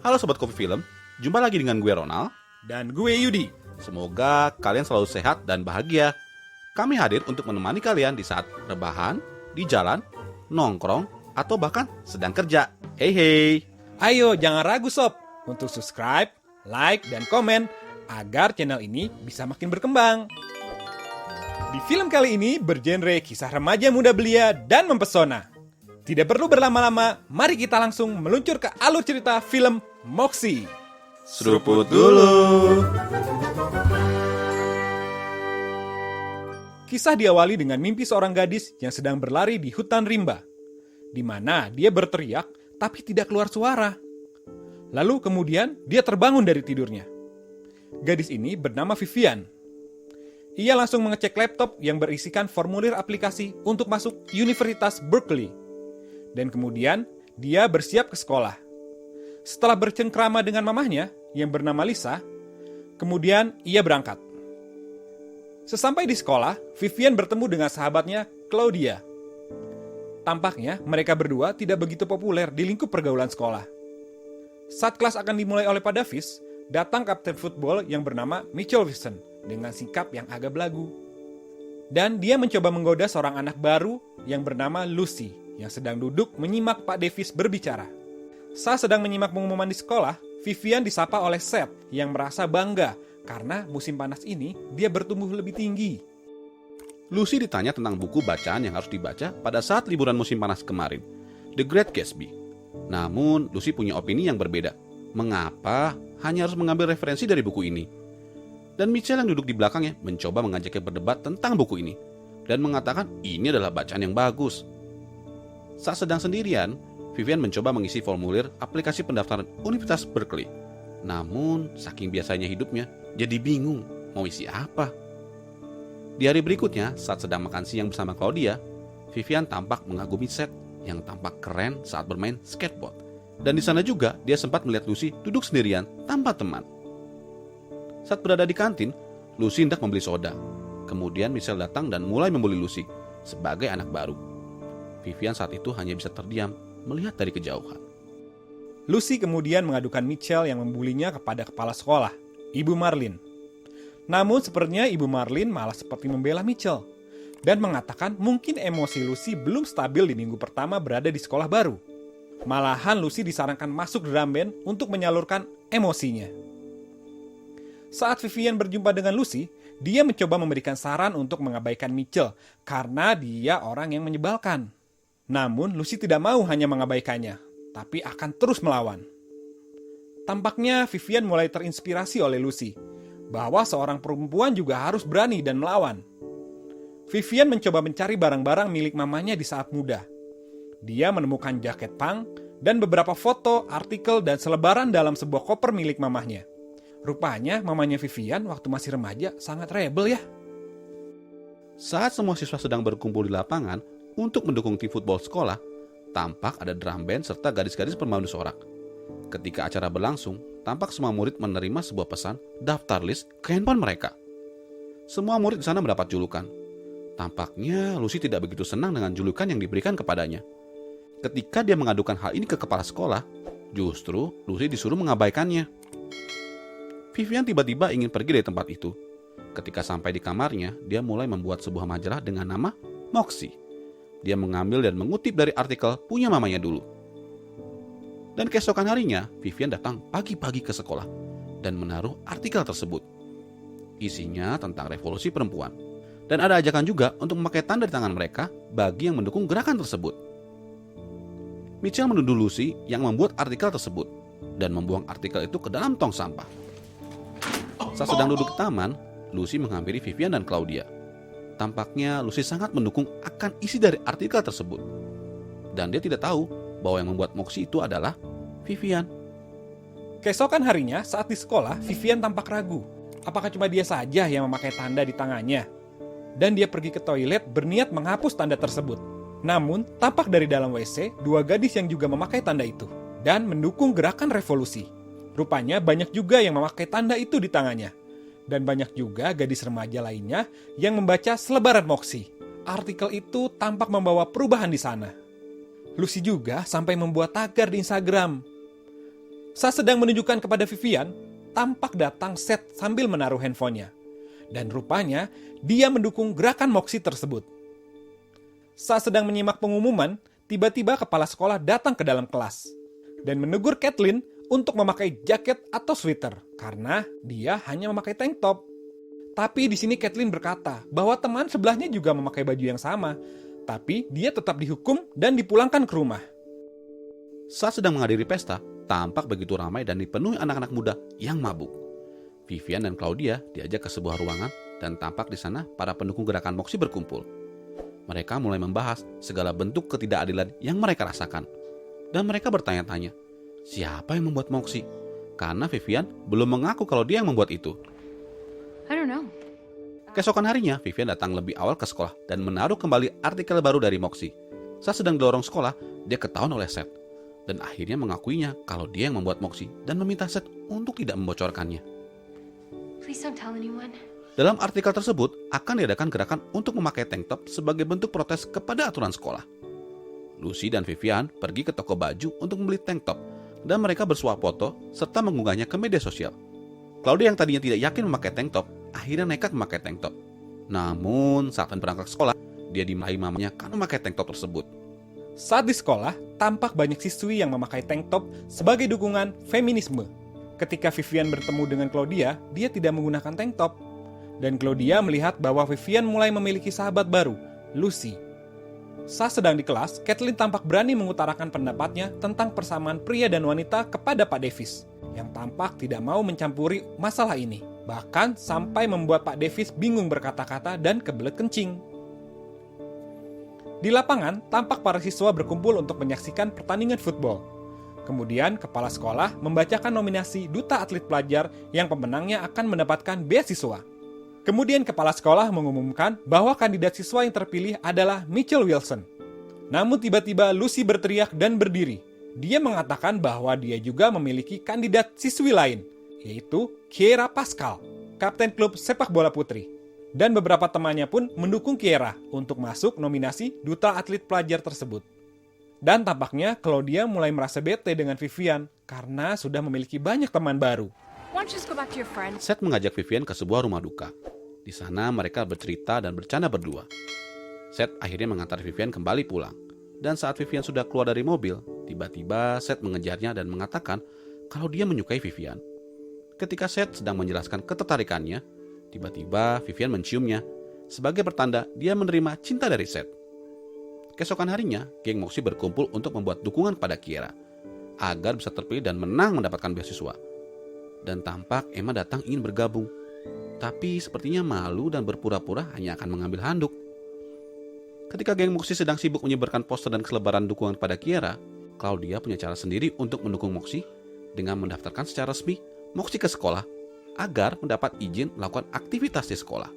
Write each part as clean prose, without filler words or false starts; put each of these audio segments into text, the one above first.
Halo Sobat Kopi Film, jumpa lagi dengan gue Ronald. Dan gue Yudi. Semoga kalian selalu sehat dan bahagia. Kami hadir untuk menemani kalian di saat rebahan, di jalan, nongkrong, atau bahkan sedang kerja. Hey hey. Ayo jangan ragu sob untuk subscribe, like, dan komen agar channel ini bisa makin berkembang. Di film kali ini bergenre kisah remaja muda belia dan mempesona. Tidak perlu berlama-lama, mari kita langsung meluncur ke alur cerita film Moxie. Seruput dulu. Kisah diawali dengan mimpi seorang gadis yang sedang berlari di hutan rimba, di mana dia berteriak tapi tidak keluar suara. Lalu kemudian dia terbangun dari tidurnya. Gadis ini bernama Vivian. Ia langsung mengecek laptop yang berisikan formulir aplikasi untuk masuk Universitas Berkeley. Dan kemudian dia bersiap ke sekolah. Setelah bercengkrama dengan mamahnya yang bernama Lisa, kemudian ia berangkat. Sesampai di sekolah, Vivian bertemu dengan sahabatnya Claudia. Tampaknya mereka berdua tidak begitu populer di lingkup pergaulan sekolah. Saat kelas akan dimulai oleh Pak Davis, datang kapten football yang bernama Mitchell Wilson dengan sikap yang agak belagu. Dan dia mencoba menggoda seorang anak baru yang bernama Lucy yang sedang duduk menyimak Pak Davis berbicara. Saat sedang menyimak pengumuman di sekolah, Vivian disapa oleh Seth yang merasa bangga karena musim panas ini dia bertumbuh lebih tinggi. Lucy ditanya tentang buku bacaan yang harus dibaca pada saat liburan musim panas kemarin, The Great Gatsby. Namun, Lucy punya opini yang berbeda. Mengapa hanya harus mengambil referensi dari buku ini? Dan Mitchell yang duduk di belakangnya mencoba mengajaknya berdebat tentang buku ini dan mengatakan ini adalah bacaan yang bagus. Saat sedang sendirian, Vivian mencoba mengisi formulir aplikasi pendaftaran Universitas Berkeley. Namun, saking biasanya hidupnya, jadi bingung mau isi apa. Di hari berikutnya, saat sedang makan siang bersama Claudia, Vivian tampak mengagumi Seth yang tampak keren saat bermain skateboard. Dan di sana juga, dia sempat melihat Lucy duduk sendirian tanpa teman. Saat berada di kantin, Lucy hendak membeli soda. Kemudian Michelle datang dan mulai membuli Lucy sebagai anak baru. Vivian saat itu hanya bisa terdiam melihat dari kejauhan. Lucy kemudian mengadukan Mitchell yang membulinya kepada kepala sekolah, Ibu Marlin. Namun sepertinya Ibu Marlin malah seperti membela Mitchell dan mengatakan mungkin emosi Lucy belum stabil di minggu pertama berada di sekolah baru. Malahan Lucy disarankan masuk drum band untuk menyalurkan emosinya. Saat Vivian berjumpa dengan Lucy, dia mencoba memberikan saran untuk mengabaikan Mitchell karena dia orang yang menyebalkan. Namun Lucy tidak mau hanya mengabaikannya, tapi akan terus melawan. Tampaknya Vivian mulai terinspirasi oleh Lucy, bahwa seorang perempuan juga harus berani dan melawan. Vivian mencoba mencari barang-barang milik mamanya di saat muda. Dia menemukan jaket punk dan beberapa foto, artikel, dan selebaran dalam sebuah koper milik mamahnya. Rupanya mamanya Vivian waktu masih remaja sangat rebel ya. Saat semua siswa sedang berkumpul di lapangan untuk mendukung tim football sekolah, tampak ada drum band serta gadis-gadis pemandu sorak. Ketika acara berlangsung, tampak semua murid menerima sebuah pesan daftar list ke handphone mereka. Semua murid di sana mendapat julukan. Tampaknya Lucy tidak begitu senang dengan julukan yang diberikan kepadanya. Ketika dia mengadukan hal ini ke kepala sekolah, justru Lucy disuruh mengabaikannya. Vivian tiba-tiba ingin pergi dari tempat itu. Ketika sampai di kamarnya, dia mulai membuat sebuah majalah dengan nama Moxie. Dia mengambil dan mengutip dari artikel punya mamanya dulu. Dan keesokan harinya, Vivian datang pagi-pagi ke sekolah dan menaruh artikel tersebut. Isinya tentang revolusi perempuan. Dan ada ajakan juga untuk memakai tanda di tangan mereka bagi yang mendukung gerakan tersebut. Mitchell menuduh Lucy yang membuat artikel tersebut dan membuang artikel itu ke dalam tong sampah. Saat sedang duduk di taman, Lucy menghampiri Vivian dan Claudia. Tampaknya Lucy sangat mendukung akan isi dari artikel tersebut. Dan dia tidak tahu bahwa yang membuat Moxie itu adalah Vivian. Keesokan harinya saat di sekolah, Vivian tampak ragu. Apakah cuma dia saja yang memakai tanda di tangannya? Dan dia pergi ke toilet berniat menghapus tanda tersebut. Namun, tampak dari dalam WC dua gadis yang juga memakai tanda itu dan mendukung gerakan revolusi. Rupanya banyak juga yang memakai tanda itu di tangannya. Dan banyak juga gadis remaja lainnya yang membaca selebaran Moxie. Artikel itu tampak membawa perubahan di sana. Lucy juga sampai membuat tagar di Instagram. Saat sedang menunjukkan kepada Vivian, tampak datang Seth sambil menaruh handphonenya. Dan rupanya, dia mendukung gerakan Moxie tersebut. Saat sedang menyimak pengumuman, tiba-tiba kepala sekolah datang ke dalam kelas dan menegur Kathleen untuk memakai jaket atau sweater karena dia hanya memakai tank top. Tapi di sini Kathleen berkata bahwa teman sebelahnya juga memakai baju yang sama, tapi dia tetap dihukum dan dipulangkan ke rumah. Saat sedang menghadiri pesta, tampak begitu ramai dan dipenuhi anak-anak muda yang mabuk. Vivian dan Claudia diajak ke sebuah ruangan dan tampak di sana para pendukung gerakan Moxie berkumpul. Mereka mulai membahas segala bentuk ketidakadilan yang mereka rasakan. Dan mereka bertanya-tanya, siapa yang membuat Moxie? Karena Vivian belum mengaku kalau dia yang membuat itu. I don't know. Keesokan harinya, Vivian datang lebih awal ke sekolah dan menaruh kembali artikel baru dari Moxie. Saat sedang di lorong sekolah, dia ketahuan oleh Seth. Dan akhirnya mengakuinya kalau dia yang membuat Moxie dan meminta Seth untuk tidak membocorkannya. Please don't tell anyone. Dalam artikel tersebut, akan diadakan gerakan untuk memakai tank top sebagai bentuk protes kepada aturan sekolah. Lucy dan Vivian pergi ke toko baju untuk membeli tank top, dan mereka bersuah foto serta mengunggahnya ke media sosial. Claudia yang tadinya tidak yakin memakai tank top, akhirnya nekat memakai tank top. Namun, saat berangkat ke sekolah, dia dimarahi mamanya karena memakai tank top tersebut. Saat di sekolah, tampak banyak siswi yang memakai tank top sebagai dukungan feminisme. Ketika Vivian bertemu dengan Claudia, dia tidak menggunakan tank top. Dan Claudia melihat bahwa Vivian mulai memiliki sahabat baru, Lucy. Saat sedang di kelas, Kathleen tampak berani mengutarakan pendapatnya tentang persamaan pria dan wanita kepada Pak Davis, yang tampak tidak mau mencampuri masalah ini. Bahkan sampai membuat Pak Davis bingung berkata-kata dan kebelet kencing. Di lapangan, tampak para siswa berkumpul untuk menyaksikan pertandingan football. Kemudian, kepala sekolah membacakan nominasi duta atlet pelajar yang pemenangnya akan mendapatkan beasiswa. Kemudian kepala sekolah mengumumkan bahwa kandidat siswa yang terpilih adalah Mitchell Wilson. Namun tiba-tiba Lucy berteriak dan berdiri. Dia mengatakan bahwa dia juga memiliki kandidat siswi lain, yaitu Kiera Pascal, kapten klub sepak bola putri. Dan beberapa temannya pun mendukung Kiera untuk masuk nominasi duta atlet pelajar tersebut. Dan tampaknya Claudia mulai merasa bete dengan Vivian karena sudah memiliki banyak teman baru. Why don't you just go back to your friends? Seth mengajak Vivian ke sebuah rumah duka. Di sana mereka bercerita dan bercanda berdua. Seth akhirnya mengantar Vivian kembali pulang. Dan saat Vivian sudah keluar dari mobil, tiba-tiba Seth mengejarnya dan mengatakan kalau dia menyukai Vivian. Ketika Seth sedang menjelaskan ketertarikannya, tiba-tiba Vivian menciumnya. Sebagai pertanda dia menerima cinta dari Seth. Keesokan harinya, geng Moxie berkumpul untuk membuat dukungan pada Kiera agar bisa terpilih dan menang mendapatkan beasiswa. Dan tampak Emma datang ingin bergabung. Tapi sepertinya malu dan berpura-pura hanya akan mengambil handuk. Ketika geng Moxie sedang sibuk menyebarkan poster dan selebaran dukungan pada Kiera, Claudia punya cara sendiri untuk mendukung Moxie dengan mendaftarkan secara resmi Moxie ke sekolah agar mendapat izin melakukan aktivitas di sekolah.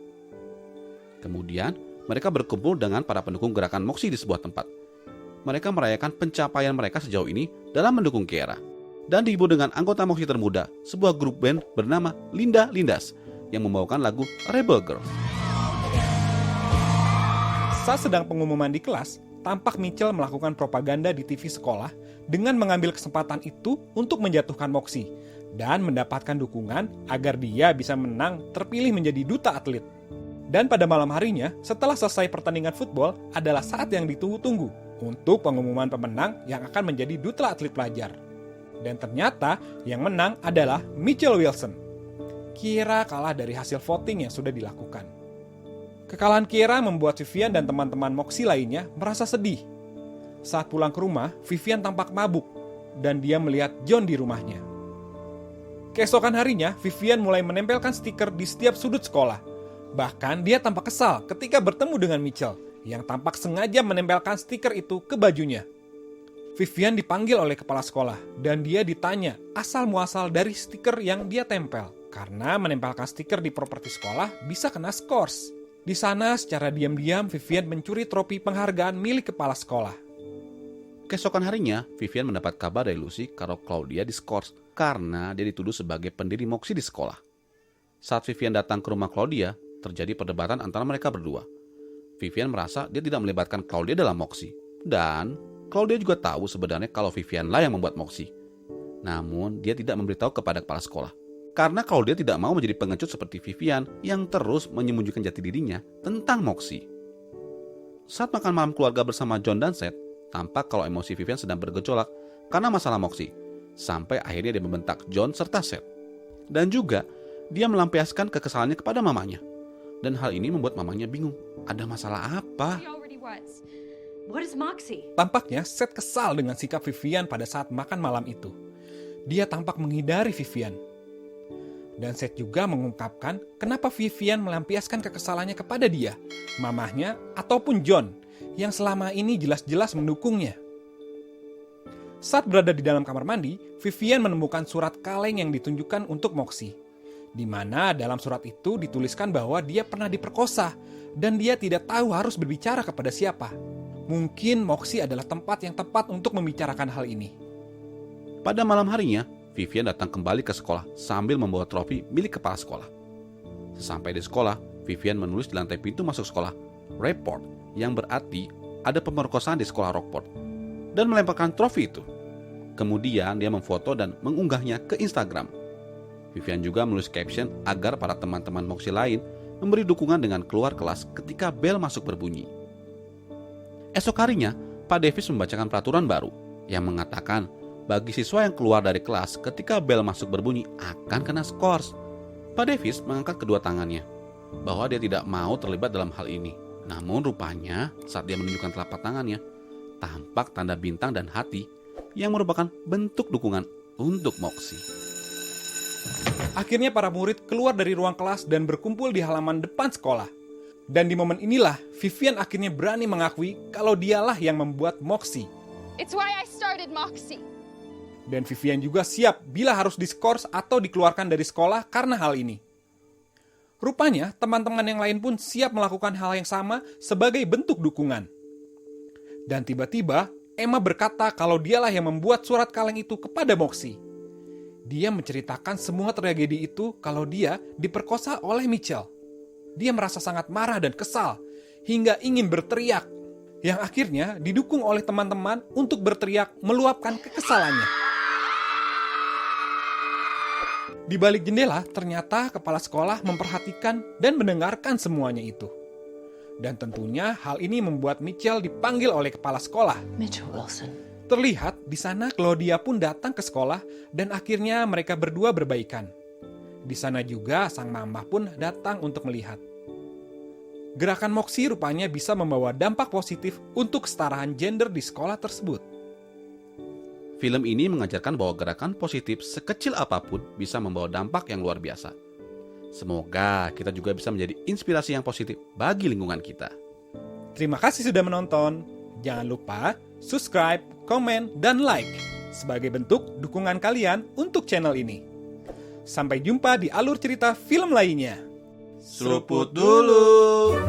Kemudian, mereka berkumpul dengan para pendukung gerakan Moxie di sebuah tempat. Mereka merayakan pencapaian mereka sejauh ini dalam mendukung Kiera. Dan dihibur dengan anggota Moxie termuda, sebuah grup band bernama Linda Lindas yang membawakan lagu Rebel Girl. Saat sedang pengumuman di kelas, tampak Mitchell melakukan propaganda di TV sekolah dengan mengambil kesempatan itu untuk menjatuhkan Moxie dan mendapatkan dukungan agar dia bisa menang terpilih menjadi duta atlet. Dan pada malam harinya, setelah selesai pertandingan football, adalah saat yang ditunggu-tunggu untuk pengumuman pemenang yang akan menjadi duta atlet pelajar. Dan ternyata yang menang adalah Mitchell Wilson. Kiera kalah dari hasil voting yang sudah dilakukan. Kekalahan Kiera membuat Vivian dan teman-teman Moxie lainnya merasa sedih. Saat pulang ke rumah, Vivian tampak mabuk dan dia melihat John di rumahnya. Keesokan harinya, Vivian mulai menempelkan stiker di setiap sudut sekolah. Bahkan dia tampak kesal ketika bertemu dengan Mitchell yang tampak sengaja menempelkan stiker itu ke bajunya. Vivian dipanggil oleh kepala sekolah dan dia ditanya asal-muasal dari stiker yang dia tempel. Karena menempelkan stiker di properti sekolah bisa kena skors. Di sana secara diam-diam Vivian mencuri trofi penghargaan milik kepala sekolah. Keesokan harinya, Vivian mendapat kabar dari Lucy kalau Claudia diskors karena dia dituduh sebagai pendiri Moxie di sekolah. Saat Vivian datang ke rumah Claudia, terjadi perdebatan antara mereka berdua. Vivian merasa dia tidak melibatkan Claudia dalam Moxie. Dan Claudia juga tahu sebenarnya kalau Vivian lah yang membuat Moxie. Namun dia tidak memberitahu kepada kepala sekolah. Karena kalau dia tidak mau menjadi pengecut seperti Vivian yang terus menyembunyikan jati dirinya tentang Moxie. Saat makan malam keluarga bersama John dan Seth, tampak kalau emosi Vivian sedang bergejolak karena masalah Moxie. Sampai akhirnya dia membentak John serta Seth. Dan juga dia melampiaskan kekesalannya kepada mamanya. Dan hal ini membuat mamanya bingung. Ada masalah apa? He already was. What is Moxie? Tampaknya Seth kesal dengan sikap Vivian pada saat makan malam itu. Dia tampak menghindari Vivian. Dan Seth juga mengungkapkan kenapa Vivian melampiaskan kekesalannya kepada dia, mamahnya, ataupun John, yang selama ini jelas-jelas mendukungnya. Saat berada di dalam kamar mandi, Vivian menemukan surat kaleng yang ditunjukkan untuk Moxie, di mana dalam surat itu dituliskan bahwa dia pernah diperkosa, dan dia tidak tahu harus berbicara kepada siapa. Mungkin Moxie adalah tempat yang tepat untuk membicarakan hal ini. Pada malam harinya, Vivian datang kembali ke sekolah sambil membawa trofi milik kepala sekolah. Sesampai di sekolah, Vivian menulis di lantai pintu masuk sekolah, "Report", yang berarti ada pemerkosaan di sekolah Rockport, dan melemparkan trofi itu. Kemudian dia memfoto dan mengunggahnya ke Instagram. Vivian juga menulis caption agar para teman-teman Moxie lain memberi dukungan dengan keluar kelas ketika bel masuk berbunyi. Esok harinya, Pak Davis membacakan peraturan baru yang mengatakan bagi siswa yang keluar dari kelas ketika bel masuk berbunyi akan kena skors. Pak Davis mengangkat kedua tangannya bahwa dia tidak mau terlibat dalam hal ini. Namun rupanya saat dia menunjukkan telapak tangannya, tampak tanda bintang dan hati yang merupakan bentuk dukungan untuk Moxie. Akhirnya para murid keluar dari ruang kelas dan berkumpul di halaman depan sekolah. Dan di momen inilah Vivian akhirnya berani mengakui kalau dialah yang membuat Moxie. It's why I started Moxie. Dan Vivian juga siap bila harus diskors atau dikeluarkan dari sekolah karena hal ini. Rupanya teman-teman yang lain pun siap melakukan hal yang sama sebagai bentuk dukungan. Dan tiba-tiba Emma berkata kalau dialah yang membuat surat kaleng itu kepada Moxie. Dia menceritakan semua tragedi itu kalau dia diperkosa oleh Mitchell. Dia merasa sangat marah dan kesal hingga ingin berteriak, yang akhirnya didukung oleh teman-teman untuk berteriak meluapkan kekesalannya. Di balik jendela, ternyata kepala sekolah memperhatikan dan mendengarkan semuanya itu. Dan tentunya hal ini membuat Mitchell dipanggil oleh kepala sekolah. Mitchell Wilson. Terlihat di sana Claudia pun datang ke sekolah dan akhirnya mereka berdua berbaikan. Di sana juga sang mama pun datang untuk melihat. Gerakan Moxie rupanya bisa membawa dampak positif untuk kesetaraan gender di sekolah tersebut. Film ini mengajarkan bahwa gerakan positif sekecil apapun bisa membawa dampak yang luar biasa. Semoga kita juga bisa menjadi inspirasi yang positif bagi lingkungan kita. Terima kasih sudah menonton. Jangan lupa subscribe, komen, dan like sebagai bentuk dukungan kalian untuk channel ini. Sampai jumpa di alur cerita film lainnya. Seruput dulu.